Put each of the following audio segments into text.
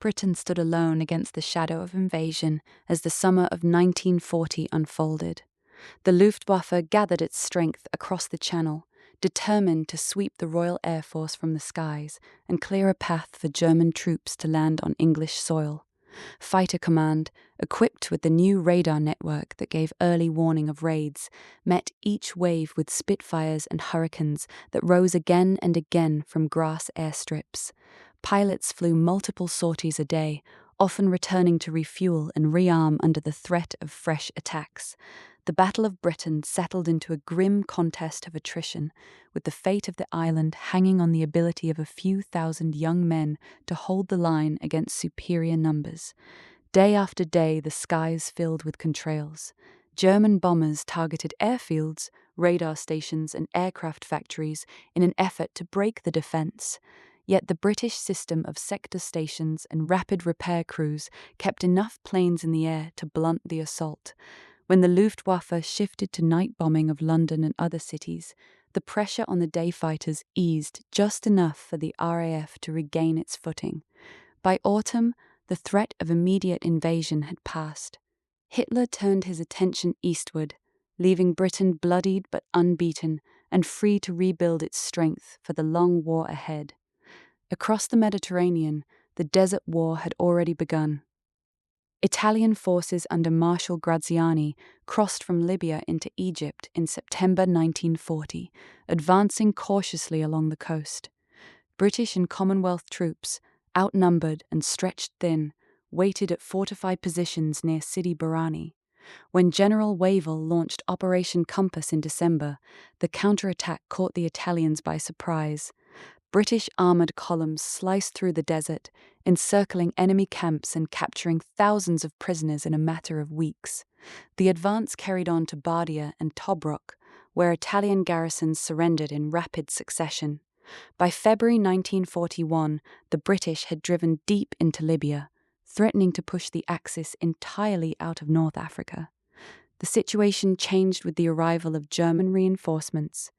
Britain stood alone against the shadow of invasion as the summer of 1940 unfolded. The Luftwaffe gathered its strength across the Channel, determined to sweep the Royal Air Force from the skies and clear a path for German troops to land on English soil. Fighter Command, equipped with the new radar network that gave early warning of raids, met each wave with Spitfires and Hurricanes that rose again and again from grass airstrips. Pilots flew multiple sorties a day, often returning to refuel and rearm under the threat of fresh attacks. The Battle of Britain settled into a grim contest of attrition, with the fate of the island hanging on the ability of a few thousand young men to hold the line against superior numbers. Day after day, the skies filled with contrails. German bombers targeted airfields, radar stations, and aircraft factories in an effort to break the defense. Yet the British system of sector stations and rapid repair crews kept enough planes in the air to blunt the assault. When the Luftwaffe shifted to night bombing of London and other cities, the pressure on the day fighters eased just enough for the RAF to regain its footing. By autumn, the threat of immediate invasion had passed. Hitler turned his attention eastward, leaving Britain bloodied but unbeaten and free to rebuild its strength for the long war ahead. Across the Mediterranean, the Desert War had already begun. Italian forces under Marshal Graziani crossed from Libya into Egypt in September 1940, advancing cautiously along the coast. British and Commonwealth troops, outnumbered and stretched thin, waited at fortified positions near Sidi Barrani. When General Wavell launched Operation Compass in December, the counterattack caught the Italians by surprise. British armoured columns sliced through the desert, encircling enemy camps and capturing thousands of prisoners in a matter of weeks. The advance carried on to Bardia and Tobruk, where Italian garrisons surrendered in rapid succession. By February 1941, the British had driven deep into Libya, threatening to push the Axis entirely out of North Africa. The situation changed with the arrival of German reinforcements.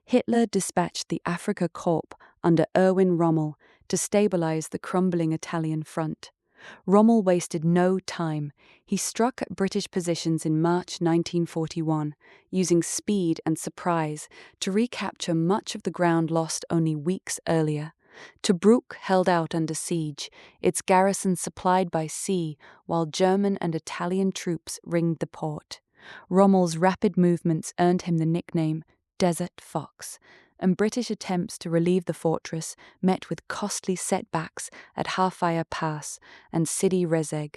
Hitler dispatched the Afrika Korps under Erwin Rommel to stabilize the crumbling Italian front. Rommel wasted no time. He struck at British positions in March 1941, using speed and surprise to recapture much of the ground lost only weeks earlier. Tobruk held out under siege, its garrison supplied by sea, while German and Italian troops ringed the port. Rommel's rapid movements earned him the nickname Desert Fox, and British attempts to relieve the fortress met with costly setbacks at Hafaya Pass and Sidi Rezeg.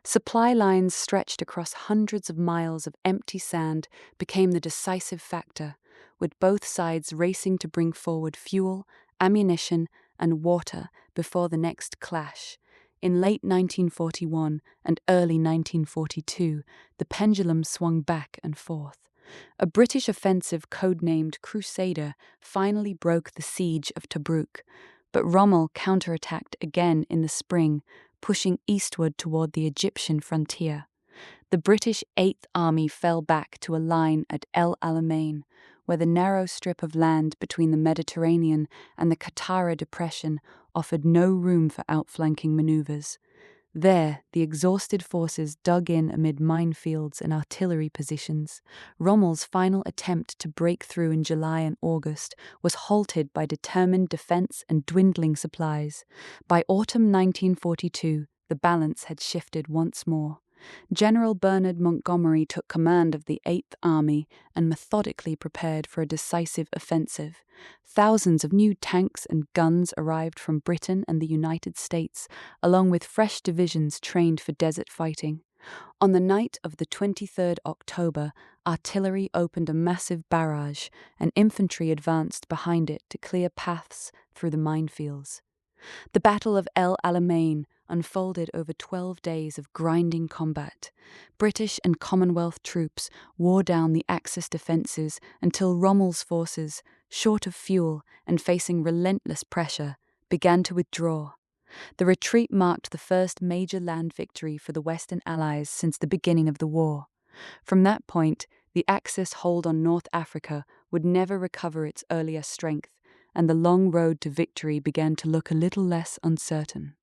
Supply lines stretched across hundreds of miles of empty sand became the decisive factor, with both sides racing to bring forward fuel, ammunition, and water before the next clash. In late 1941 and early 1942, the pendulum swung back and forth. A British offensive codenamed Crusader finally broke the siege of Tobruk, but Rommel counterattacked again in the spring, pushing eastward toward the Egyptian frontier. The British Eighth Army fell back to a line at El Alamein, where the narrow strip of land between the Mediterranean and the Qattara Depression offered no room for outflanking maneuvers. There, the exhausted forces dug in amid minefields and artillery positions. Rommel's final attempt to break through in July and August was halted by determined defense and dwindling supplies. By autumn 1942, the balance had shifted once more. General Bernard Montgomery took command of the Eighth Army and methodically prepared for a decisive offensive. Thousands of new tanks and guns arrived from Britain and the United States, along with fresh divisions trained for desert fighting. On the night of the 23rd October, artillery opened a massive barrage, and infantry advanced behind it to clear paths through the minefields. The Battle of El Alamein unfolded over 12 days of grinding combat. British and Commonwealth troops wore down the Axis defences until Rommel's forces, short of fuel and facing relentless pressure, began to withdraw. The retreat marked the first major land victory for the Western Allies since the beginning of the war. From that point, the Axis hold on North Africa would never recover its earlier strength, and the long road to victory began to look a little less uncertain.